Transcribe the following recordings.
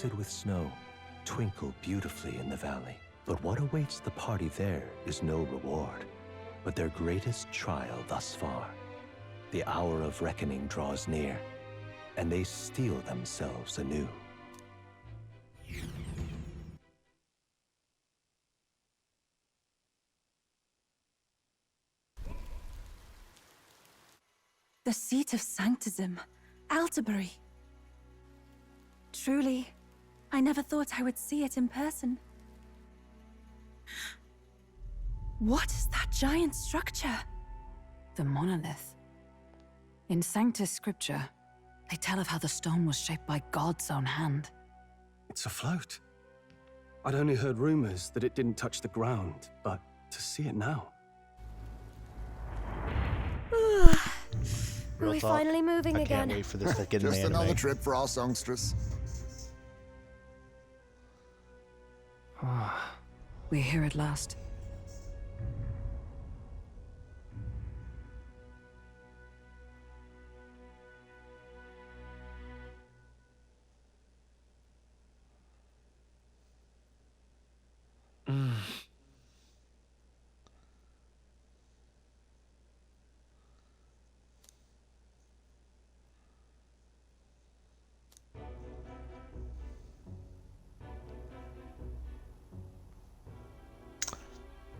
frosted with snow, twinkle beautifully in the valley. But what awaits the party there is no reward, but their greatest trial thus far. The hour of reckoning draws near, and they steel themselves anew. The seat of Sanctism, Alterbury. Truly, I never thought I would see it in person. What is that giant structure? The monolith. In Sanctus Scripture, they tell of how the stone was shaped by God's own hand. It's afloat. I'd only heard rumors that it didn't touch the ground, but to see it now. Are we finally moving again? I can't wait for this to get in the Just anime. another trip for our songstress. We're here at last.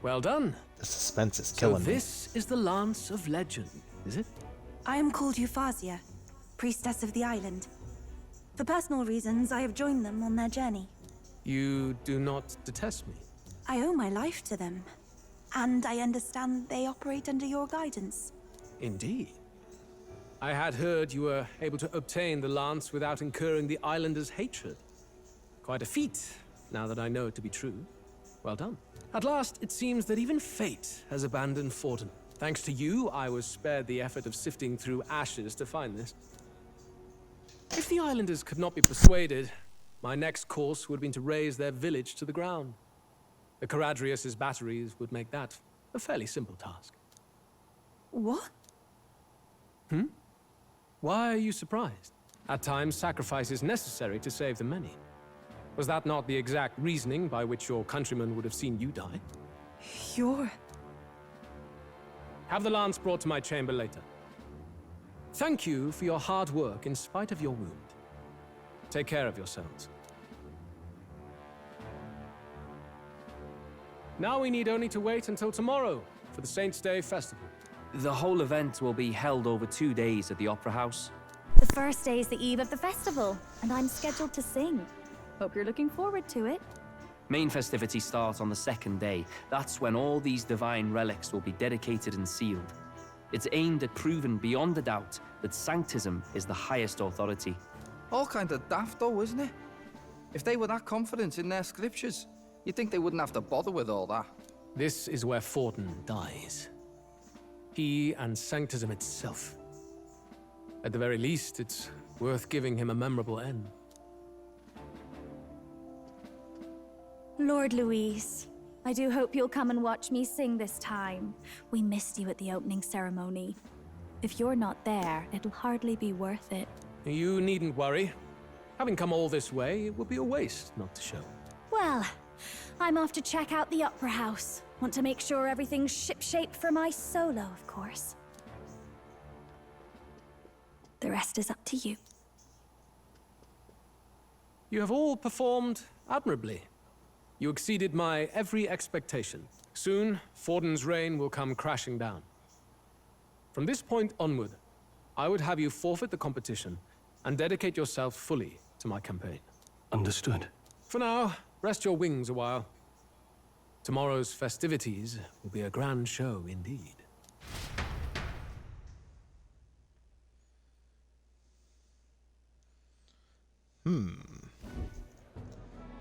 Well done. The suspense is So killing me. this is the Lance of Legend, is it? I am called Euphrasia, priestess of the island. For personal reasons, I have joined them on their journey. You do not detest me. I owe my life to them, and I understand they operate under your guidance. Indeed. I had heard you were able to obtain the lance without incurring the islanders' hatred. Quite a feat, now that I know it to be true. Well done. At last, it seems that even fate has abandoned Forden. Thanks to you, I was spared the effort of sifting through ashes to find this. If the islanders could not be persuaded, my next course would have been to raze their village to the ground. The Caradrius' batteries would make that a fairly simple task. What? Why are you surprised? At times, sacrifice is necessary to save the many. Was that not the exact reasoning by which your countrymen would have seen you die? You're... Have the lance brought to my chamber later. Thank you for your hard work in spite of your wound. Take care of yourselves. Now we need only to wait until tomorrow for the Saints' Day festival. The whole event will be held over 2 days at the Opera House. The first day is the eve of the festival, and I'm scheduled to sing. Hope you're looking forward to it. Main festivities start on the second day. That's when all these divine relics will be dedicated and sealed. It's aimed at proving beyond a doubt that Sanctism is the highest authority. All kind of daft though, isn't it? If they were that confident in their scriptures, you'd think they wouldn't have to bother with all that. This is where Forden dies. He and Sanctism itself. At the very least, it's worth giving him a memorable end. Lord Louise, I do hope you'll come and watch me sing this time. We missed you at the opening ceremony. If you're not there, it'll hardly be worth it. You needn't worry. Having come all this way, it would be a waste not to show. Well, I'm off to check out the Opera House. Want to make sure everything's shipshape for my solo, of course. The rest is up to you. You have all performed admirably. You exceeded my every expectation. Soon, Forden's reign will come crashing down. From this point onward, I would have you forfeit the competition and dedicate yourself fully to my campaign. Understood. For now, rest your wings a while. Tomorrow's festivities will be a grand show indeed.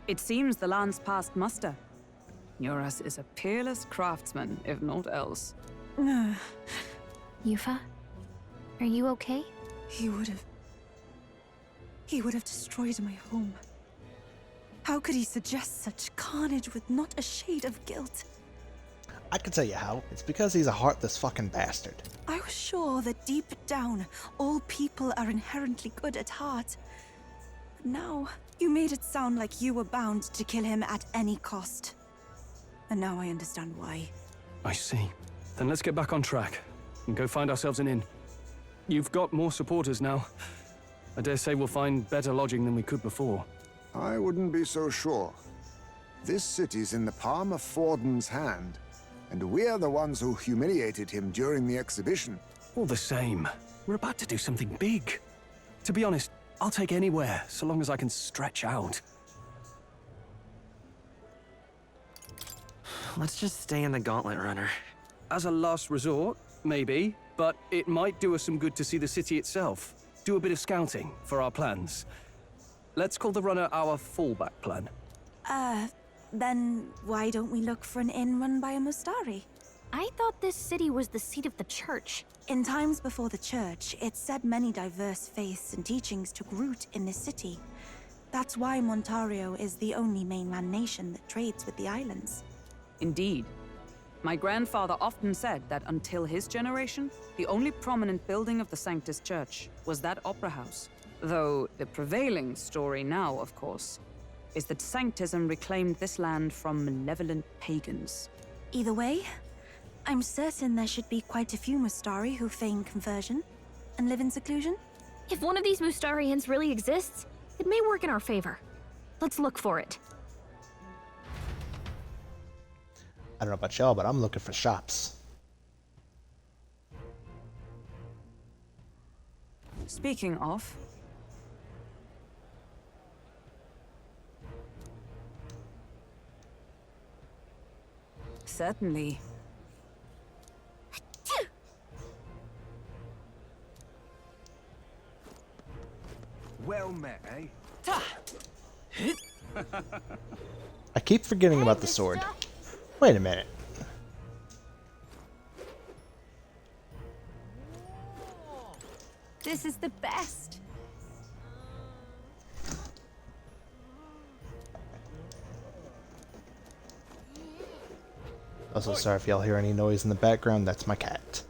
It seems the lance passed muster. Euras is a peerless craftsman, if not else. Yufa, are you okay? He would have destroyed my home. How could he suggest such carnage with not a shade of guilt? I can tell you how. It's because he's a heartless fucking bastard. I was sure that deep down, all people are inherently good at heart. But now, You made it sound like you were bound to kill him at any cost. And now I understand why. I see. Then let's get back on track and go find ourselves an inn. You've got more supporters now. I dare say we'll find better lodging than we could before. I wouldn't be so sure. This city's in the palm of Forden's hand, and we're the ones who humiliated him during the exhibition. All the same, we're about to do something big. To be honest, I'll take anywhere, so long as I can stretch out. Let's just stay in the Gauntlet Runner. As a last resort, maybe, but it might do us some good to see the city itself. Do a bit of scouting for our plans. Let's call the runner our fallback plan. Then why don't we look for an inn run by a Mustari? I thought this city was the seat of the church. In times before the church, it said many diverse faiths and teachings took root in this city. That's why Montario is the only mainland nation that trades with the islands. Indeed. My grandfather often said that until his generation, the only prominent building of the Sanctus Church was that opera house. Though the prevailing story now, of course, is that Sanctism reclaimed this land from malevolent pagans. Either way, I'm certain there should be quite a few Mustari who feign conversion and live in seclusion. If one of these Mustarians really exists, it may work in our favor. Let's look for it. I don't know about y'all, but I'm looking for shops. Speaking of, certainly. Well met, eh? I keep forgetting about the sword. Wait a minute. This is the best. Also, sorry if y'all hear any noise in the background. That's my cat.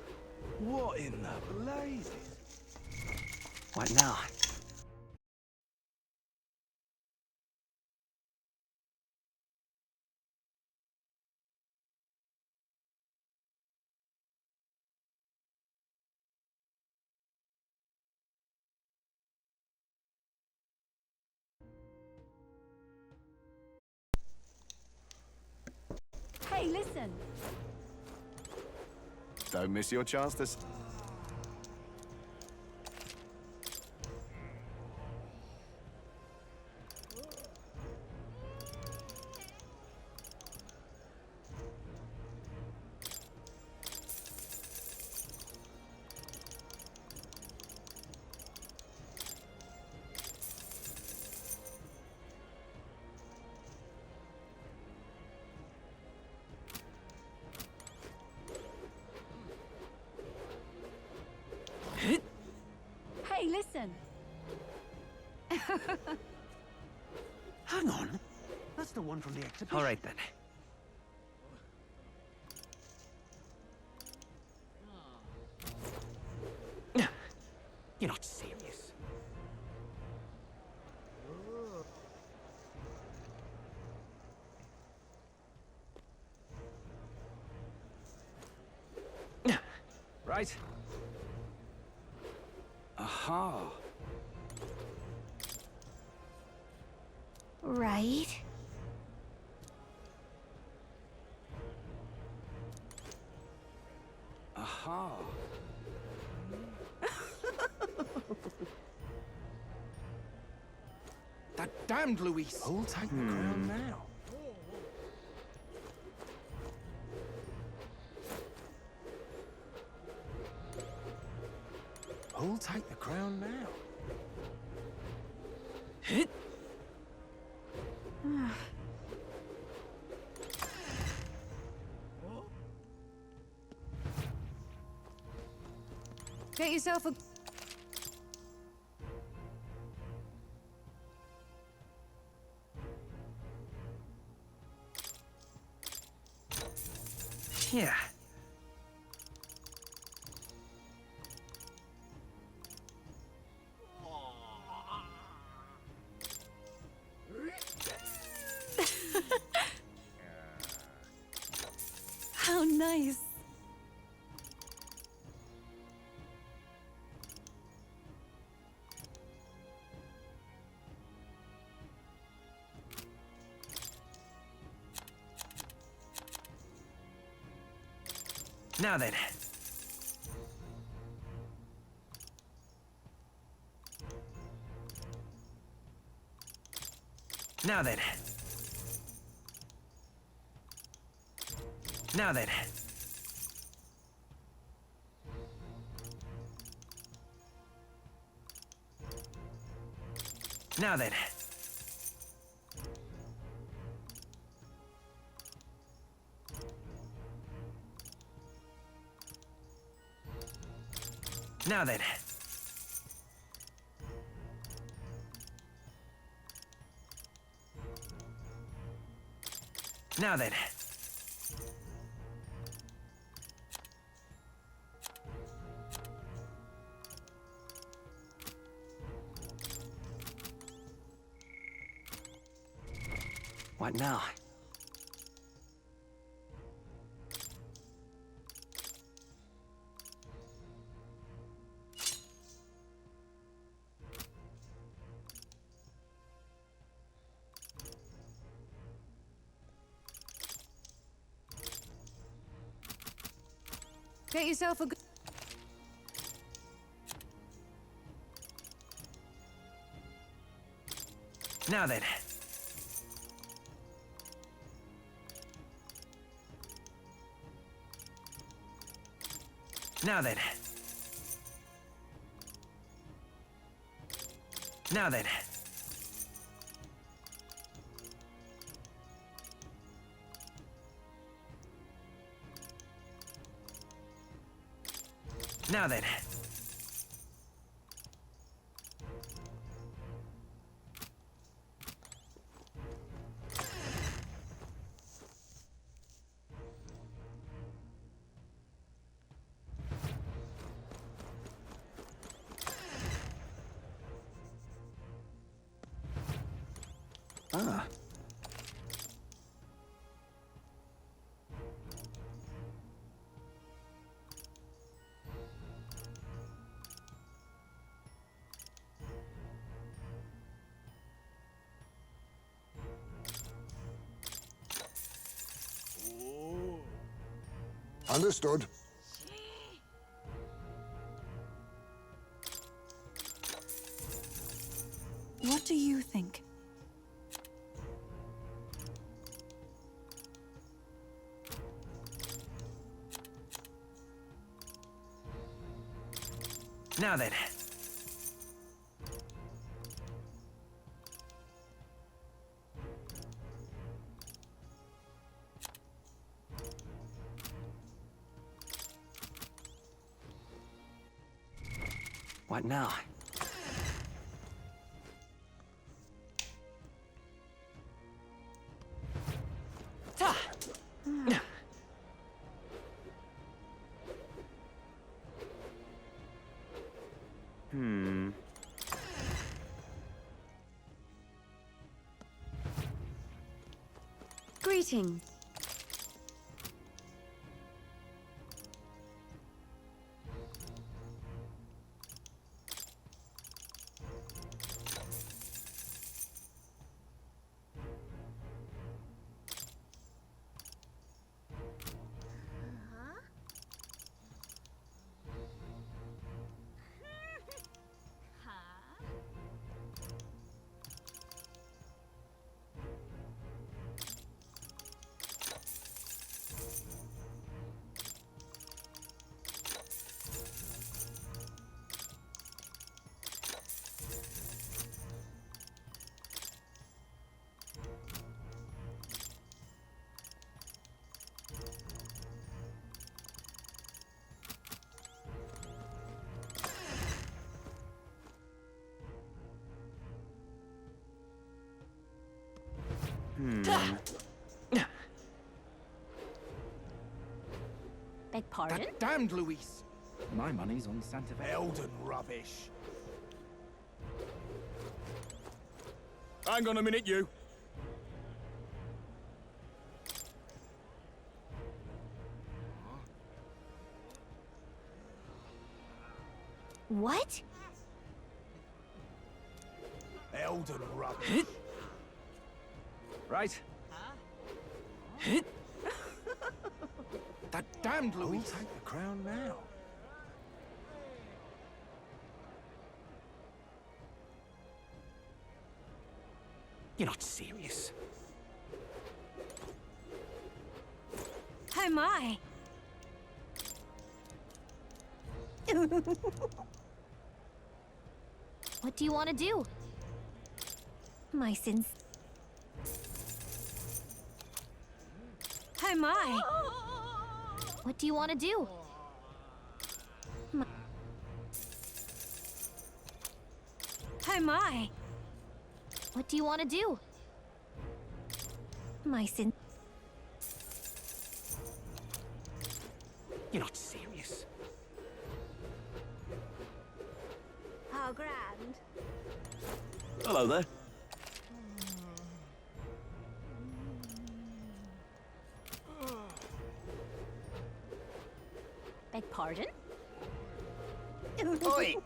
What in the blazes? What now? Hey, listen. Don't miss your chance to... Hey, listen. Hang on. That's the one from the exhibition. All right, then. You're not serious. Right. Aha. Right. Aha. That damned Luis! Who'll take the crown now? Who'll take the crown now? Get yourself a... Yeah. nice. Now then. Now then. Now then. Now then. Now then. Now then. What now? Get yourself a good... Now then. Now then. Now then. Now then. Ah. Understood. What do you think? Now then. What now? Ta! Greetings. Beg pardon? That damned Luis! My money's on Santa Fe. Elden rubbish. Hang on a minute, you. What? Elden rubbish. Right. That damned Louis. Who'll take the crown now? You're not serious. Oh my! What do you want to do? My sins. Oh my! What do you want to do? Oh my! What do you want to do? My sin. You're not serious. How grand. Hello there. Beg pardon? Oi!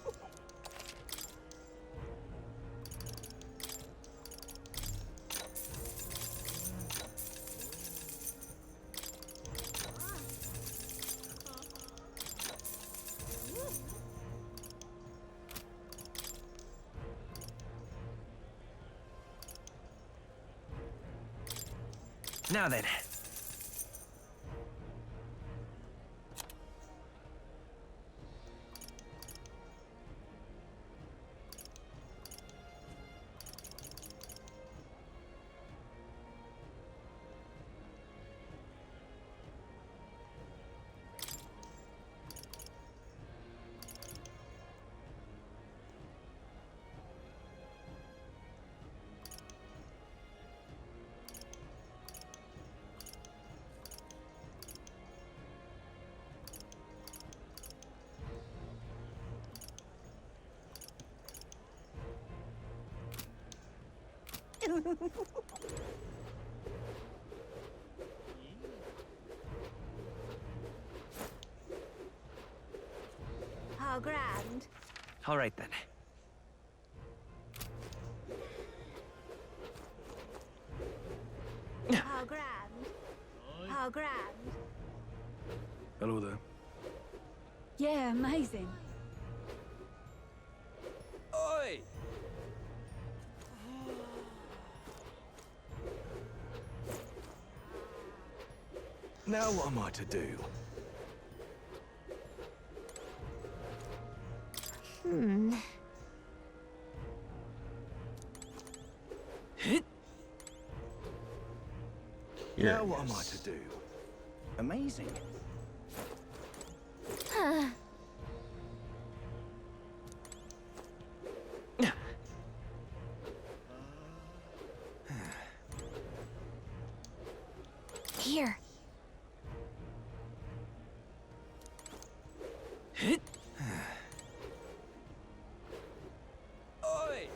Now then. How grand. All right then. How grand. How grand. Hello there. Yeah, amazing. Oi! Now what am I to do? Now what am I to do? Amazing. Here. Oi!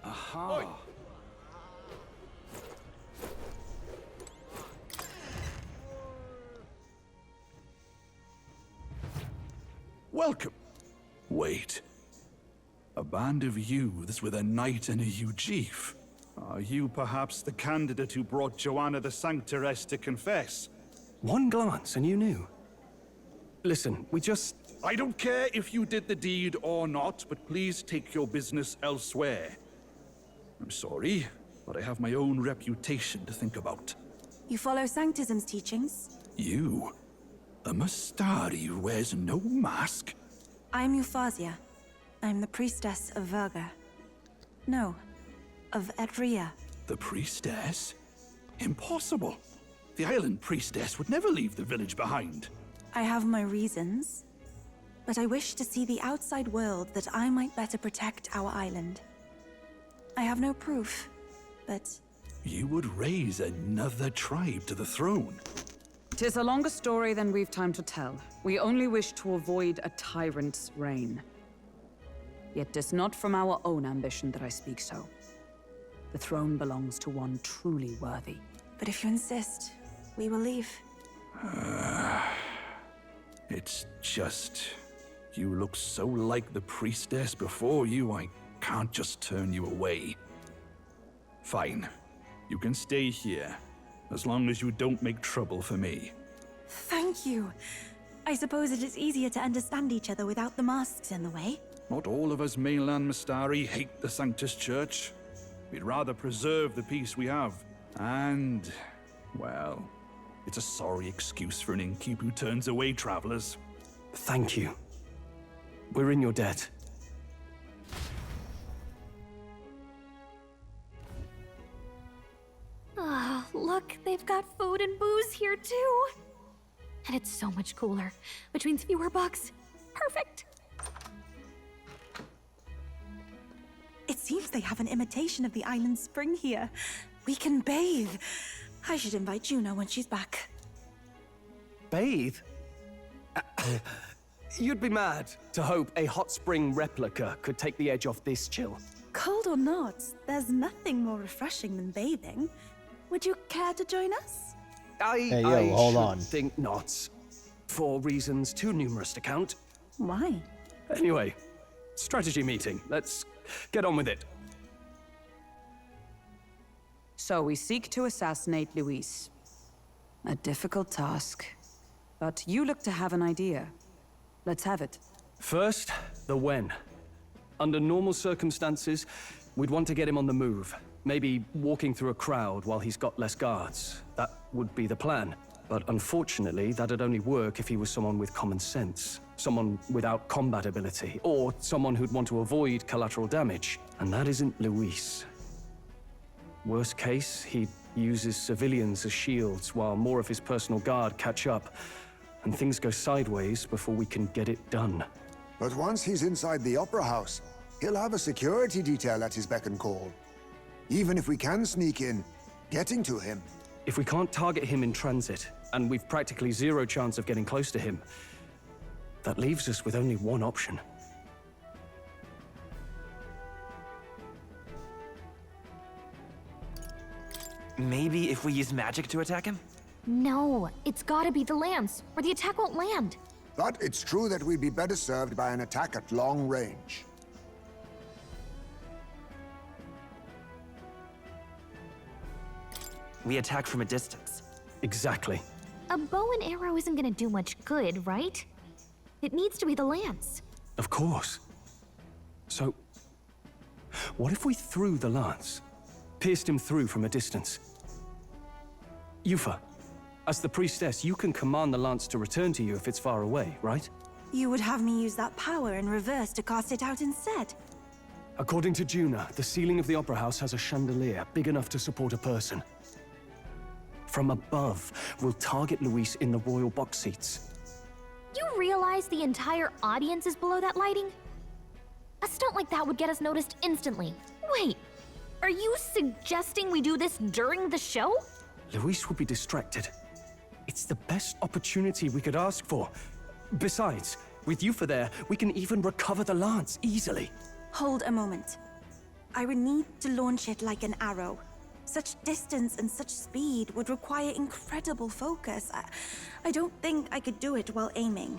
Aha. Oi! Welcome. Wait. A band of youths with a knight and a huge chief. Are you perhaps the candidate who brought Joanna the Sanctoress to confess? One glance and you knew. Listen, we just... I don't care if you did the deed or not, but please take your business elsewhere. I'm sorry, but I have my own reputation to think about. You follow Sanctism's teachings? You? A Mustari who wears no mask? I'm Euphausia. I'm the priestess of Verga. No, of Edria. The priestess? Impossible. The island priestess would never leave the village behind. I have my reasons, but I wish to see the outside world that I might better protect our island. I have no proof, but... You would raise another tribe to the throne. 'Tis a longer story than we've time to tell. We only wish to avoid a tyrant's reign. Yet 'tis not from our own ambition that I speak so. The throne belongs to one truly worthy. But if you insist, we will leave. It's just... You look so like the priestess before you, I can't just turn you away. Fine. You can stay here, as long as you don't make trouble for me. Thank you. I suppose it is easier to understand each other without the masks in the way. Not all of us mainland Mistari hate the Sanctus Church. We'd rather preserve the peace we have. And, well, it's a sorry excuse for an innkeep who turns away travelers. Thank you. We're in your debt. Ah, look, they've got food and booze here too. And it's so much cooler, which means fewer bugs. Perfect. It seems they have an imitation of the island spring here. We can bathe. I should invite Juno when she's back. Bathe? You'd be mad to hope a hot spring replica could take the edge off this chill. Cold or not, there's nothing more refreshing than bathing. Would you care to join us? Hey, yo, hold on. Think not. For reasons too numerous to count. Why? Anyway, strategy meeting. Let's get on with it. So we seek to assassinate Luis. A difficult task. But you look to have an idea. Let's have it. First, the when. Under normal circumstances, we'd want to get him on the move. Maybe walking through a crowd while he's got less guards. That would be the plan. But unfortunately, that'd only work if he was someone with common sense. Someone without combat ability. Or someone who'd want to avoid collateral damage. And that isn't Luis. Worst case, he uses civilians as shields while more of his personal guard catch up. And things go sideways before we can get it done. But once he's inside the Opera House, he'll have a security detail at his beck and call. Even if we can sneak in, getting to him. If we can't target him in transit, and we've practically zero chance of getting close to him, that leaves us with only one option. Maybe if we use magic to attack him? No, it's gotta be the lance, or the attack won't land. But it's true that we'd be better served by an attack at long range. We attack from a distance. Exactly. A bow and arrow isn't gonna do much good, right? It needs to be the lance. Of course. So, what if we threw the lance? Pierced him through from a distance? Yufa, as the priestess, you can command the lance to return to you if it's far away, right? You would have me use that power in reverse to cast it out instead. According to Juna, the ceiling of the Opera House has a chandelier big enough to support a person. From above, we'll target Luis in the royal box seats. You realize the entire audience is below that lighting? A stunt like that would get us noticed instantly. Wait, are you suggesting we do this during the show? Luis will be distracted. It's the best opportunity we could ask for. Besides, with Yufa there, we can even recover the lance easily. Hold a moment. I would need to launch it like an arrow. Such distance and such speed would require incredible focus. I don't think I could do it while aiming.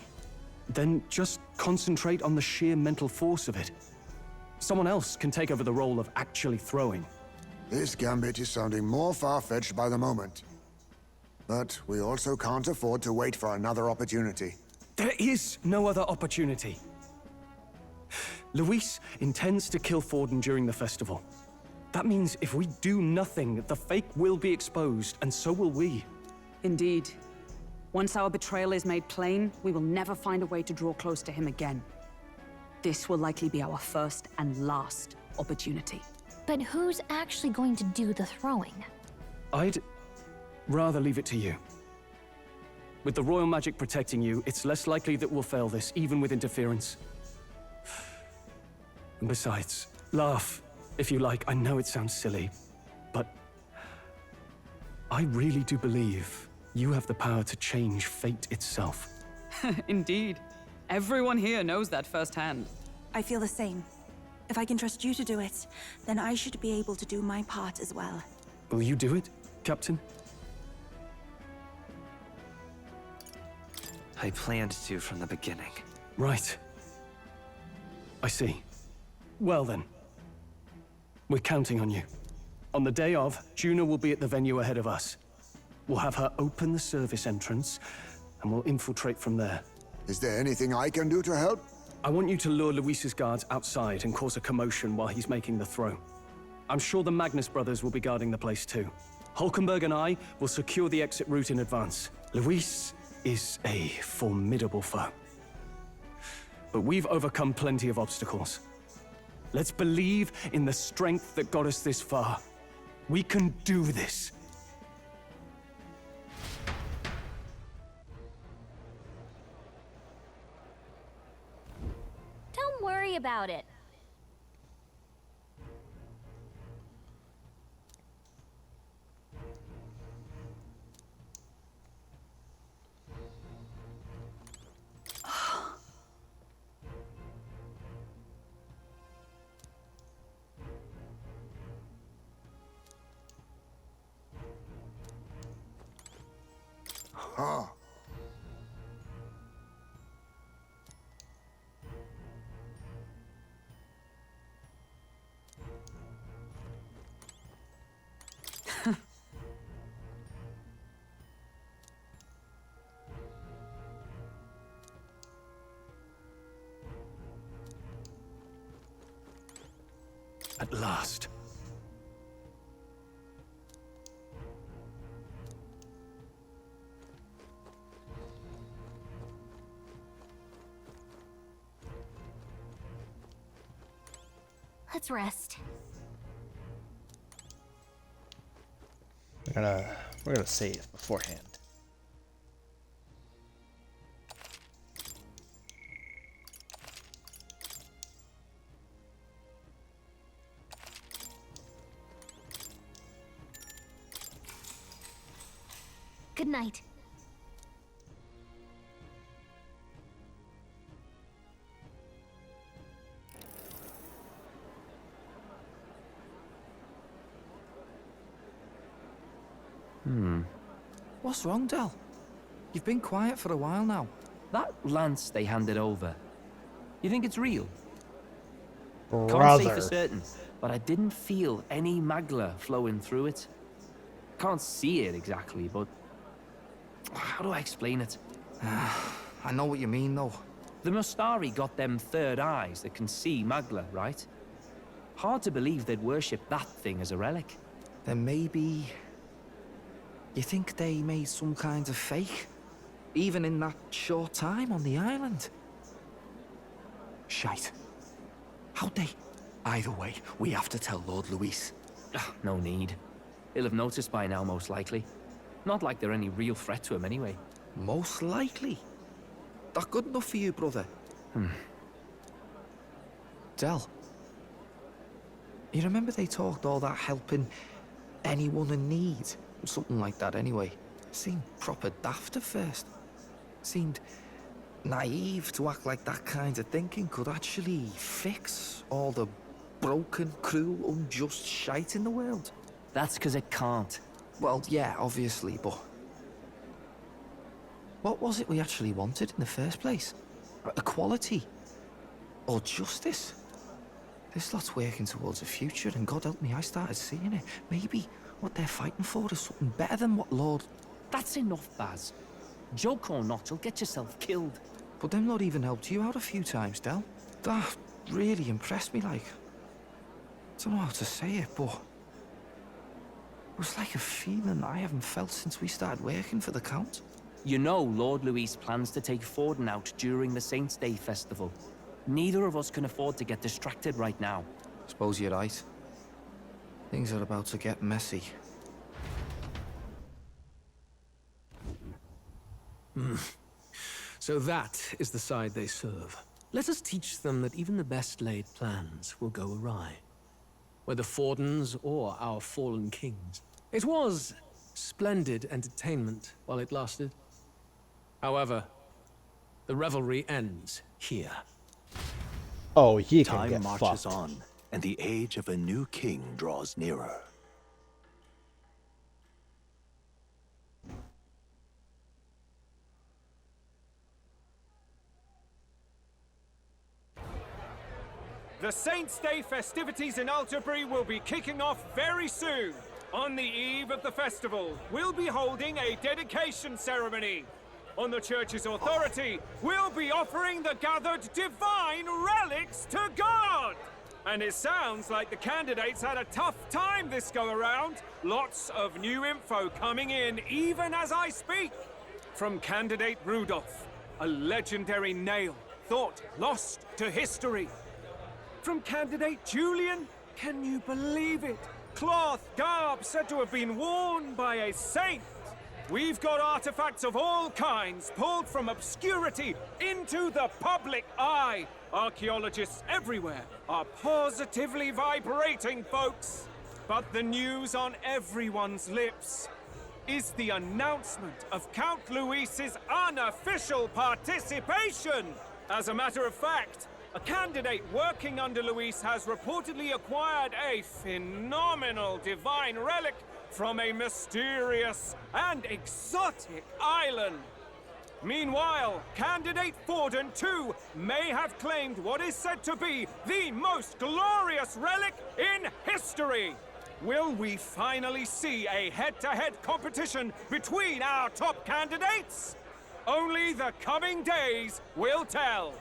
Then just concentrate on the sheer mental force of it. Someone else can take over the role of actually throwing. This gambit is sounding more far-fetched by the moment. But we also can't afford to wait for another opportunity. There is no other opportunity. Luis intends to kill Forden during the festival. That means if we do nothing, the fake will be exposed, and so will we. Indeed. Once our betrayal is made plain, we will never find a way to draw close to him again. This will likely be our first and last opportunity. But who's actually going to do the throwing? I'd rather leave it to you. With the royal magic protecting you, it's less likely that we'll fail this, even with interference. And besides, laugh if you like. I know it sounds silly, but I really do believe you have the power to change fate itself. Indeed. Everyone here knows that firsthand. I feel the same. If I can trust you to do it, then I should be able to do my part as well. Will you do it, Captain? I planned to from the beginning. Right. I see. Well then. We're counting on you. On the day of, Juna will be at the venue ahead of us. We'll have her open the service entrance, and we'll infiltrate from there. Is there anything I can do to help? I want you to lure Luis's guards outside and cause a commotion while he's making the throw. I'm sure the Magnus brothers will be guarding the place too. Hulkenberg and I will secure the exit route in advance. Luis is a formidable foe. But we've overcome plenty of obstacles. Let's believe in the strength that got us this far. We can do this. Don't worry about it. Huh. At last. Let's rest. We're gonna save beforehand. Good night. What's wrong, Del? You've been quiet for a while now. That lance they handed over, you think it's real? Brother. Can't say for certain, but I didn't feel any magla flowing through it. Can't see it exactly, but how do I explain it? I know what you mean, though. The Mustari got them third eyes that can see magla, right? Hard to believe they'd worship that thing as a relic. Then maybe... You think they made some kind of fake? Even in that short time on the island? Shite. How'd they... Either way, we have to tell Lord Luis. No need. He'll have noticed by now, most likely. Not like they're any real threat to him anyway. Most likely? That good enough for you, brother? Del. You remember they talked all that helping anyone in need? Something like that anyway. Seemed proper daft at first. Seemed naive to act like that kind of thinking could actually fix all the broken, cruel, unjust shite in the world. That's because it can't. Well, yeah, obviously, but... What was it we actually wanted in the first place? Equality? Or justice? This lot's working towards a future, and God help me, I started seeing it. Maybe what they're fighting for is something better than what Lord... That's enough, Baz. Joke or not, you'll get yourself killed. But them not even helped you out a few times, Del. That really impressed me, like... I don't know how to say it, but... It was like a feeling I haven't felt since we started working for the Count. You know Lord Luis plans to take Forden out during the Saints' Day festival. Neither of us can afford to get distracted right now. Suppose you're right. Things are about to get messy. So that is the side they serve. Let us teach them that even the best laid plans will go awry. Whether Fordens or our fallen kings. It was splendid entertainment while it lasted. However, the revelry ends here. Oh, he can Time get marches fucked. on, and the age of a new king draws nearer. The Saints' Day festivities in Alterbury will be kicking off very soon. On the eve of the festival, we'll be holding a dedication ceremony. On the church's authority, we'll be offering the gathered divine relics to God! And it sounds like the candidates had a tough time this go-around. Lots of new info coming in even as I speak. From candidate Rudolph, a legendary nail thought lost to history. From candidate Julian, can you believe it? Cloth garb said to have been worn by a saint. We've got artifacts of all kinds pulled from obscurity into the public eye. Archaeologists everywhere are positively vibrating, folks. But the news on everyone's lips is the announcement of Count Luis's unofficial participation. As a matter of fact, a candidate working under Luis has reportedly acquired a phenomenal divine relic from a mysterious and exotic island. Meanwhile, candidate Forden, too, may have claimed what is said to be the most glorious relic in history. Will we finally see a head-to-head competition between our top candidates? Only the coming days will tell.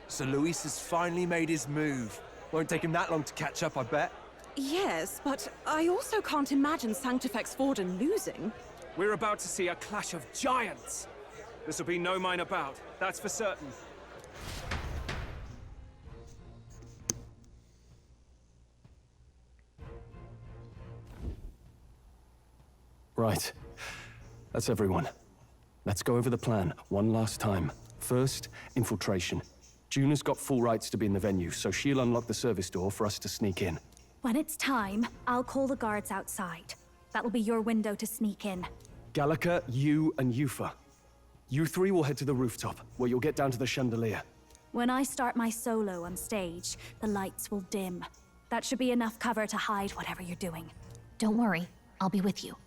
So Luis has finally made his move. Won't take him that long to catch up, I bet. Yes, but I also can't imagine Sanctifex Forden losing. We're about to see a clash of giants. This will be no minor bout, that's for certain. Right. That's everyone. Let's go over the plan one last time. First, infiltration. Juna's got full rights to be in the venue, so she'll unlock the service door for us to sneak in. When it's time, I'll call the guards outside. That'll be your window to sneak in. Gallica, you, and Yufa. You three will head to the rooftop, where you'll get down to the chandelier. When I start my solo on stage, the lights will dim. That should be enough cover to hide whatever you're doing. Don't worry, I'll be with you.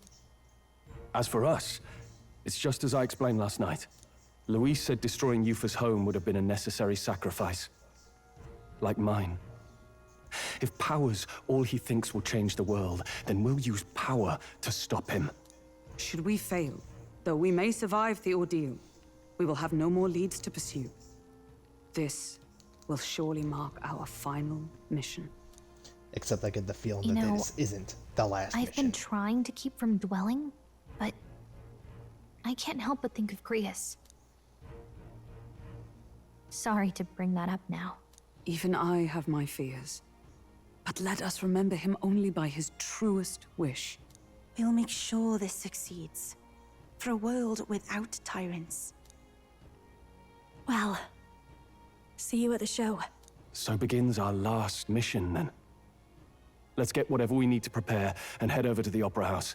As for us, it's just as I explained last night. Luis said destroying Yufa's home would have been a necessary sacrifice. Like mine. If power's all he thinks will change the world, then we'll use power to stop him. Should we fail, though we may survive the ordeal, we will have no more leads to pursue. This will surely mark our final mission. Except I get the feeling that this isn't the last I've mission. been trying to keep from dwelling, but I can't help but think of Grius. Sorry to bring that up now. Even I have my fears. But let us remember him only by his truest wish. We'll make sure this succeeds. For a world without tyrants. Well, see you at the show. So begins our last mission, then. Let's get whatever we need to prepare and head over to the Opera House.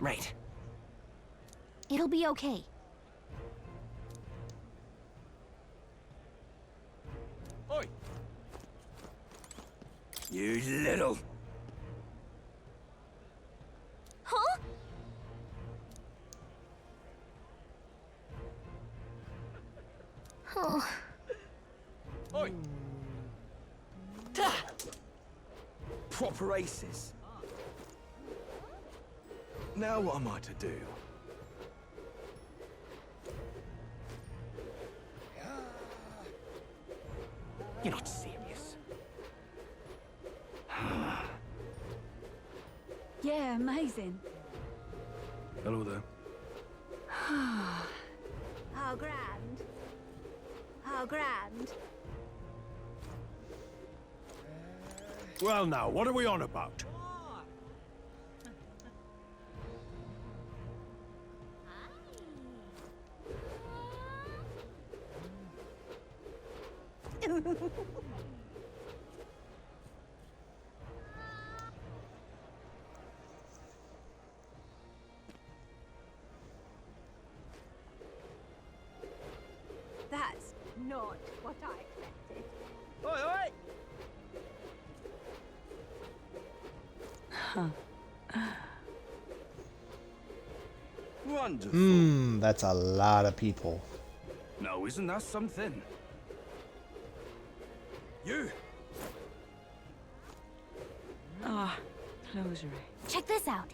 Right. It'll be okay. Oi! You little... Huh? Oh. Oi! Proper aces. Now what am I to do? You're not serious. Yeah, amazing. Hello there. How grand. How grand. Well now, what are we on about? That's not what I expected. Oi, oi! Wonderful. That's a lot of people. Now, isn't that something? You. Ah, closure. Check this out.